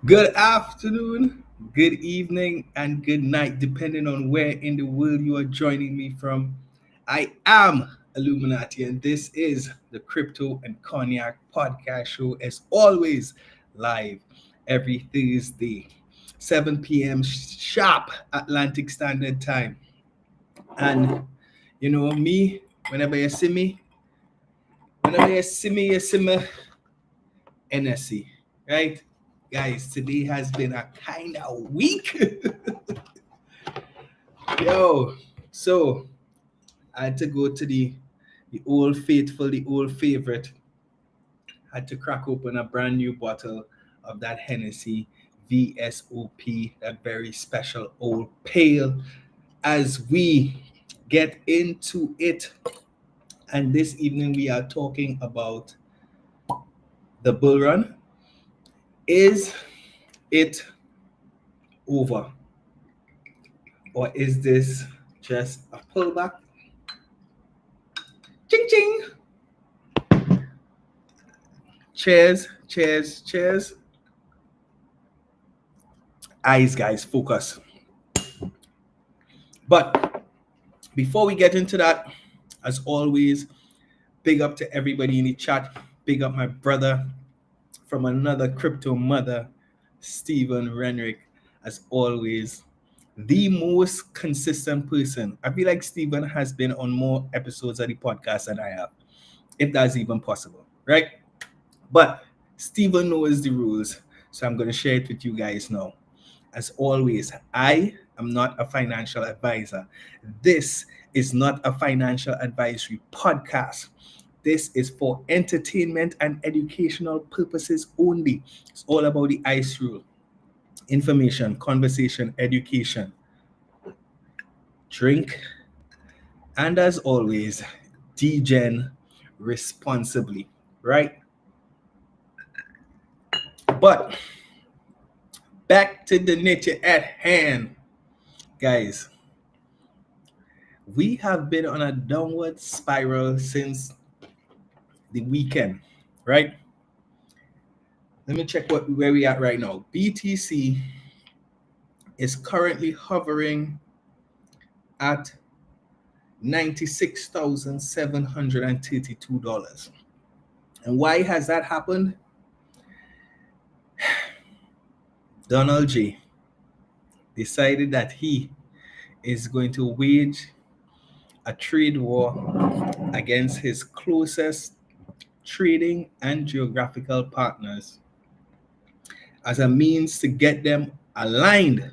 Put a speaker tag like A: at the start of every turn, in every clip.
A: Good afternoon, good evening, and good night, depending on where in the world you are joining me from. I am Illuminati, and this is the Crypto and Cognac podcast show, as always, live every Thursday, 7 p.m. sharp Atlantic Standard Time. And you know me, whenever you see me, you see me NSC, right? Guys, today has been a kind of week. Yo, so I had to go to the old faithful, the old favorite. Had to crack open a brand new bottle of that Hennessy VSOP, that very special old pale, as we get into it. And this evening we are talking about the bull run. Is it over? Or is this just a pullback? Ching ching. Cheers, cheers, cheers. Eyes, guys, focus. But before we get into that, as always, big up to everybody in the chat. Big up my brother from another crypto mother, Stephen Renrick, as always. The most consistent person. I feel like Stephen has been on more episodes of the podcast than I have, if that's even possible, right? But Stephen knows the rules, so I'm going to share it with you guys now. As always, I am not a financial advisor. This is not a financial advisory podcast. This is for entertainment and educational purposes only. It's all about the ICE rule. Information, conversation, education. Drink, and as always, degen responsibly, right? But back to the nature at hand, guys. We have been on a downward spiral since the weekend, right? Let me check where we at right now. BTC is currently hovering at $96,732. And why has that happened? Donald J decided that he is going to wage a trade war against his closest trading and geographical partners as a means to get them aligned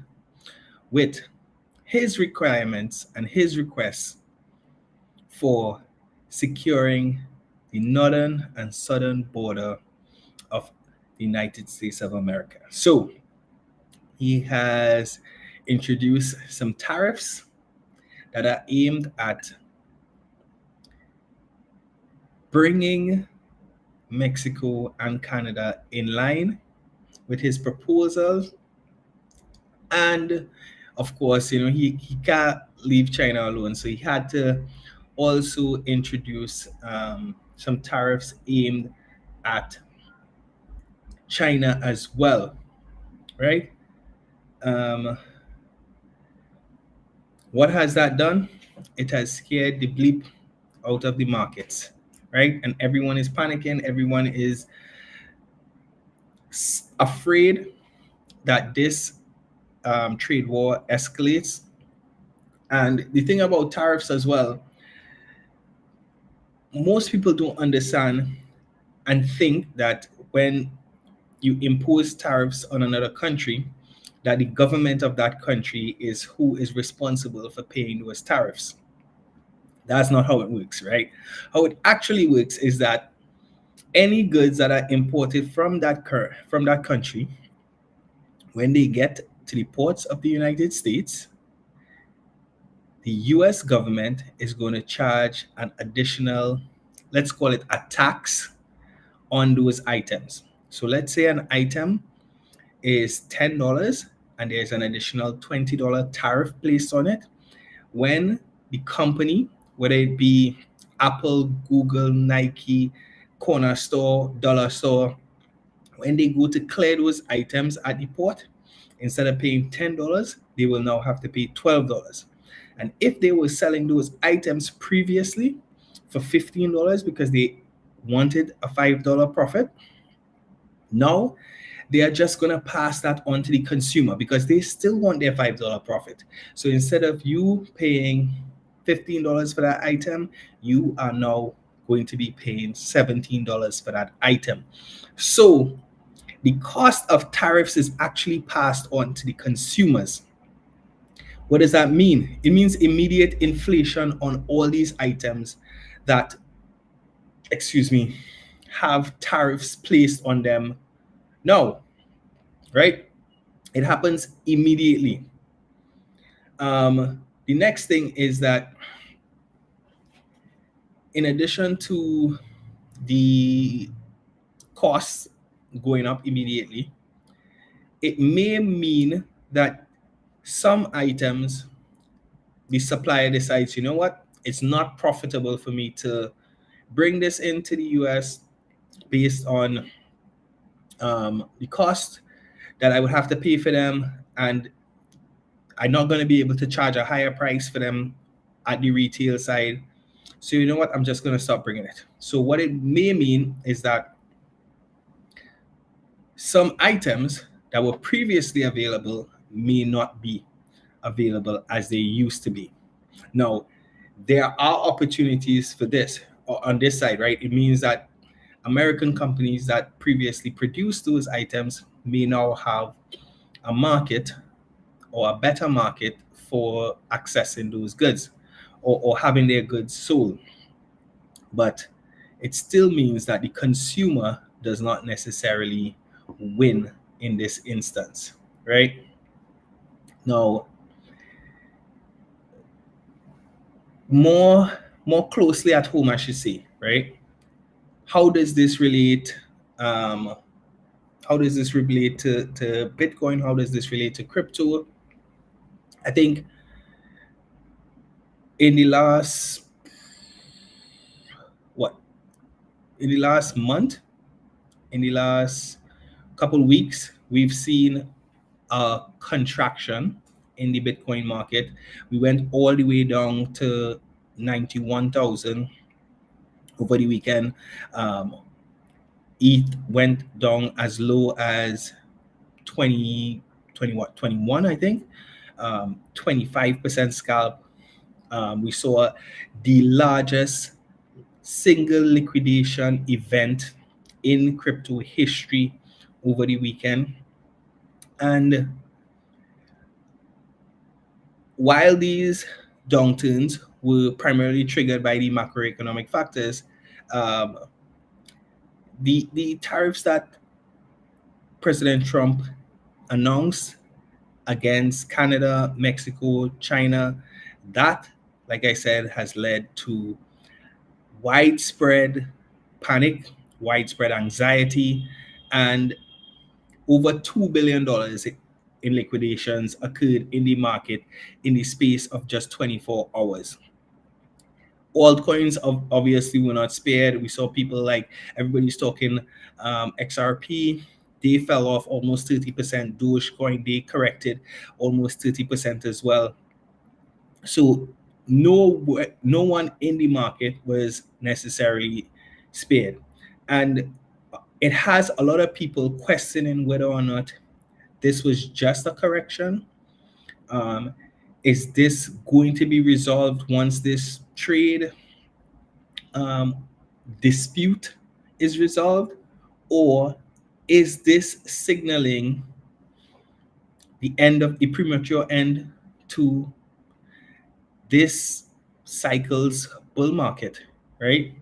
A: with his requirements and his requests for securing the northern and southern border of the United States of America. So he has introduced some tariffs that are aimed at bringing Mexico and Canada in line with his proposals. And of course, he can't leave China alone. So he had to also introduce some tariffs aimed at China as well, right? What has that done? It has scared the bleep out of the markets, right? And everyone is panicking. Everyone is afraid that this trade war escalates. And the thing about tariffs as well, most people don't understand and think that when you impose tariffs on another country, that the government of that country is who is responsible for paying those tariffs. That's not how it works, right? How it actually works is that any goods that are imported from that country, when they get to the ports of the United States, the US government is going to charge an additional, let's call it a tax on those items. So let's say an item is $10 and there's an additional $20 tariff placed on it. When the company, whether it be Apple, Google, Nike, Corner Store, Dollar Store, When they go to clear those items at the port, instead of paying $10, they will now have to pay $12. And if they were selling those items previously for $15 because they wanted a $5 profit, now they are just going to pass that on to the consumer because they still want their $5 profit. So instead of you paying $15 for that item, you are now going to be paying $17 for that item. So the cost of tariffs is actually passed on to the consumers. What does that mean? It means immediate inflation on all these items that, have tariffs placed on them now, right? It happens immediately. The next thing is that in addition to the costs going up immediately, it may mean that some items, the supplier decides, you know what, it's not profitable for me to bring this into the US based on the cost that I would have to pay for them, and I'm not going to be able to charge a higher price for them at the retail side. So you know what, I'm just going to stop bringing it. So what it may mean is that some items that were previously available may not be available as they used to be. Now, there are opportunities for this on this side, right? It means that American companies that previously produced those items may now have a market or a better market for accessing those goods or having their goods sold. But it still means that the consumer does not necessarily win in this instance, right? Now, more closely at home, I should say, right? How does this relate? How does this relate to Bitcoin? How does this relate to crypto? I think in the last month, in the last couple weeks, we've seen a contraction in the Bitcoin market. We went all the way down to 91,000 over the weekend. ETH went down as low as 21, I think. 25% scalp. We saw the largest single liquidation event in crypto history over the weekend. And while these downturns were primarily triggered by the macroeconomic factors, the tariffs that President Trump announced against Canada, Mexico, China, that, like I said, has led to widespread panic, widespread anxiety, and over $2 billion in liquidations occurred in the market in the space of just 24 hours. Altcoins obviously were not spared. We saw people like, everybody's talking XRP. They fell off almost 30%. Dogecoin, they corrected almost 30% as well. So no one in the market was necessarily spared. And it has a lot of people questioning whether or not this was just a correction. Is this going to be resolved once this trade dispute is resolved? Or is this signaling the premature end to this cycle's bull market, right?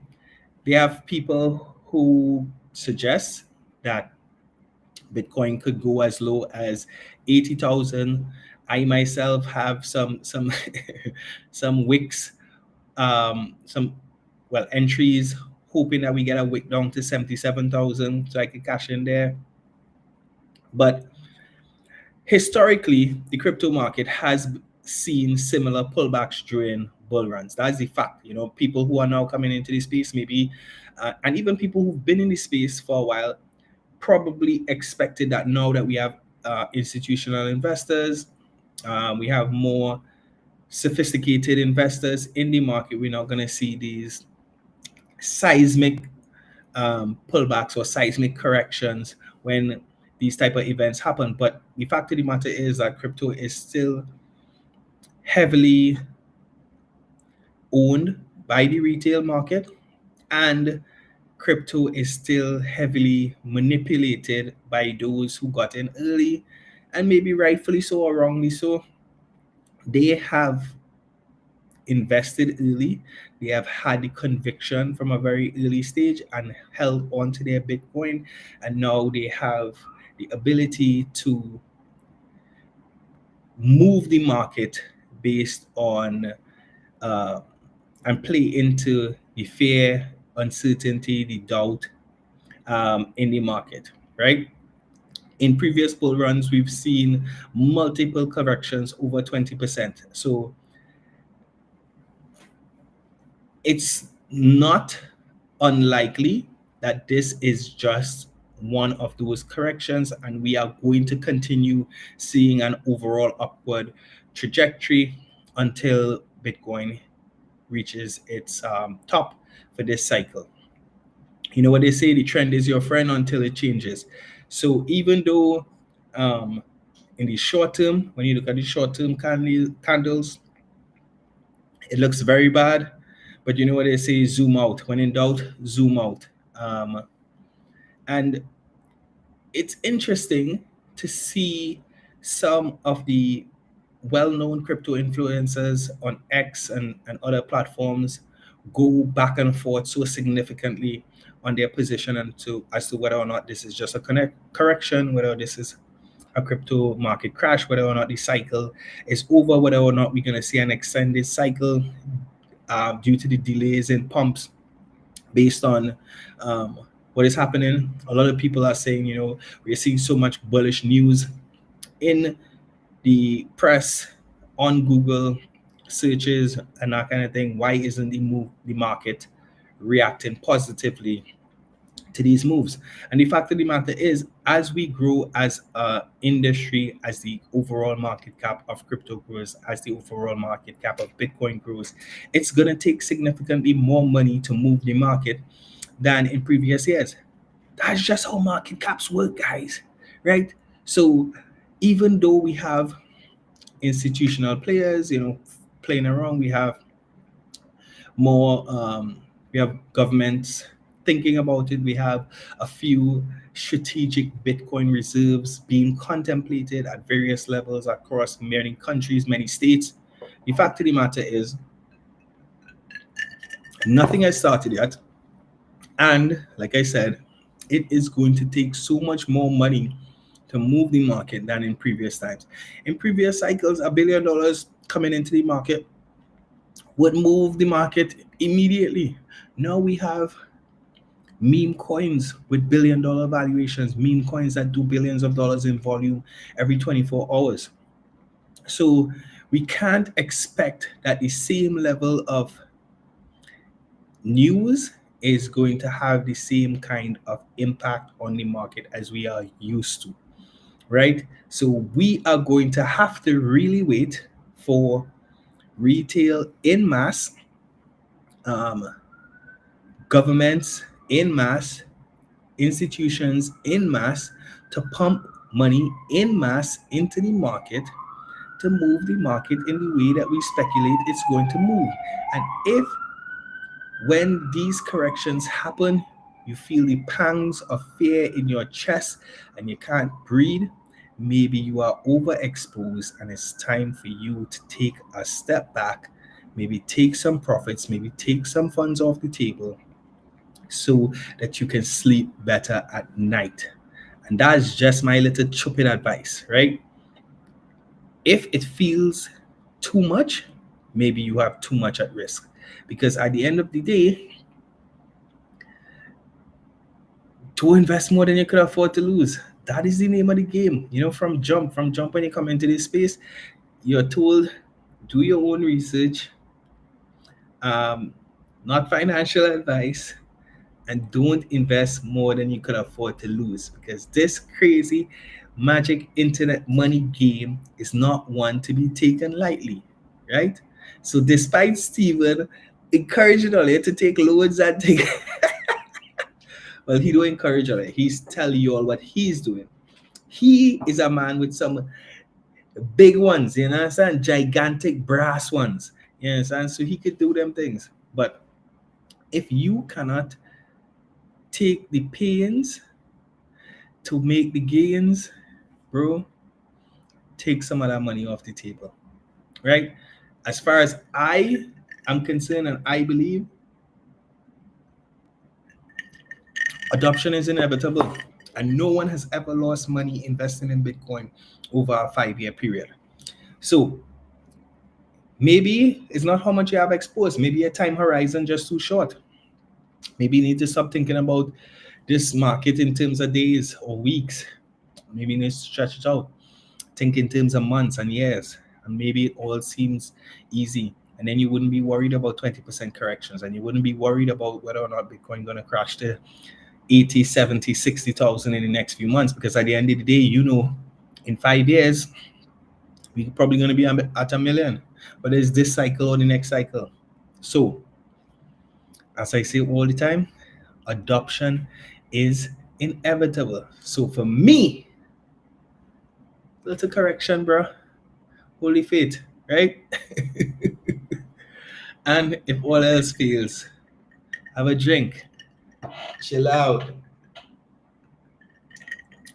A: They have people who suggest that Bitcoin could go as low as 80,000. I myself have some some wicks, entries, hoping that we get a wick down to 77,000 so I can cash in there. But historically, the crypto market has seen similar pullbacks during bull runs. That's the fact. You know, people who are now coming into the space, maybe, and even people who've been in the space for a while, probably expected that now that we have institutional investors, we have more sophisticated investors in the market, we're not going to see these seismic pullbacks or seismic corrections when these type of events happen. But the fact of the matter is that crypto is still heavily owned by the retail market, and crypto is still heavily manipulated by those who got in early, and maybe rightfully so or wrongly so. They have invested early, they have had the conviction from a very early stage and held on to their Bitcoin, and now they have the ability to move the market based on and play into the fear, uncertainty, the doubt in the market, right? In previous bull runs, we've seen multiple corrections over 20%. So it's not unlikely that this is just one of those corrections, and we are going to continue seeing an overall upward trajectory until Bitcoin reaches its top for this cycle. You know what they say, the trend is your friend until it changes. So even though in the short term, when you look at the short term candles, it looks very bad, but you know what they say, zoom out. When in doubt, zoom out. And it's interesting to see some of the well-known crypto influencers on X and other platforms go back and forth so significantly on their position and as to whether or not this is just a correction, whether this is a crypto market crash, whether or not the cycle is over, whether or not we're going to see an extended cycle due to the delays in pumps based on what is happening. A lot of people are saying, you know, we're seeing so much bullish news in the press, on Google searches and that kind of thing. Why isn't the market reacting positively to these moves? And the fact of the matter is, as we grow as an industry, as the overall market cap of crypto grows, as the overall market cap of Bitcoin grows, it's going to take significantly more money to move the market than in previous years. That's just how market caps work, guys, right? So even though we have institutional players, you know, playing around, we have more we have governments thinking about it, we have a few strategic Bitcoin reserves being contemplated at various levels across many countries, many states. The fact of the matter is, nothing has started yet, and like I said, it is going to take so much more money to move the market than in previous times. In previous cycles, $1 billion coming into the market would move the market immediately. Now we have meme coins with $1 billion valuations, meme coins that do billions of dollars in volume every 24 hours. So we can't expect that the same level of news is going to have the same kind of impact on the market as we are used to, right? So we are going to have to really wait for retail in mass, governments in mass, institutions in mass to pump money in mass into the market to move the market in the way that we speculate it's going to move. And if when these corrections happen, you feel the pangs of fear in your chest and you can't breathe, maybe you are overexposed and it's time for you to take a step back, maybe take some profits, maybe take some funds off the table so that you can sleep better at night. And that's just my little stupid advice, right? If it feels too much, maybe you have too much at risk. Because at the end of the day, to invest more than you could afford to lose. That is the name of the game. You know, from jump when you come into this space, you're told, do your own research, not financial advice. and don't invest more than you could afford to lose, because this crazy magic internet money game is not one to be taken lightly, right? So despite Steven encouraging all you to take loans and take well, he don't encourage all it. He's telling you all what he's doing. He is a man with some big ones, you understand? Gigantic brass ones. You understand? So he could do them things. But if you cannot take the pains to make the gains, bro, take some of that money off the table. Right? As far as I am concerned, and I believe adoption is inevitable. And no one has ever lost money investing in Bitcoin over a 5-year period. So maybe it's not how much you have exposed. Maybe your time horizon just too short. Maybe you need to stop thinking about this market in terms of days or weeks. Maybe you need to stretch it out. Think in terms of months and years. And maybe it all seems easy. And then you wouldn't be worried about 20% corrections. And you wouldn't be worried about whether or not Bitcoin going to crash to 80, 70, 60,000 in the next few months. Because at the end of the day, you know, in 5 years, we're probably going to be at $1 million. But there's this cycle or the next cycle. So, as I say all the time, adoption is inevitable. So for me, little correction, bro. Holy faith, right? And if all else fails, have a drink, chill out,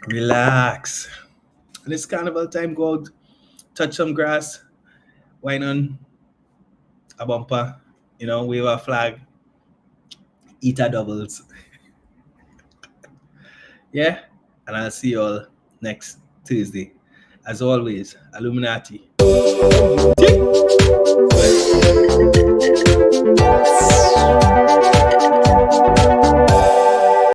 A: relax. And it's carnival time, go out, touch some grass, wine on a bumper, you know, wave a flag, eat a doubles. Yeah, and I'll see you all next Tuesday. As always, Illuminati.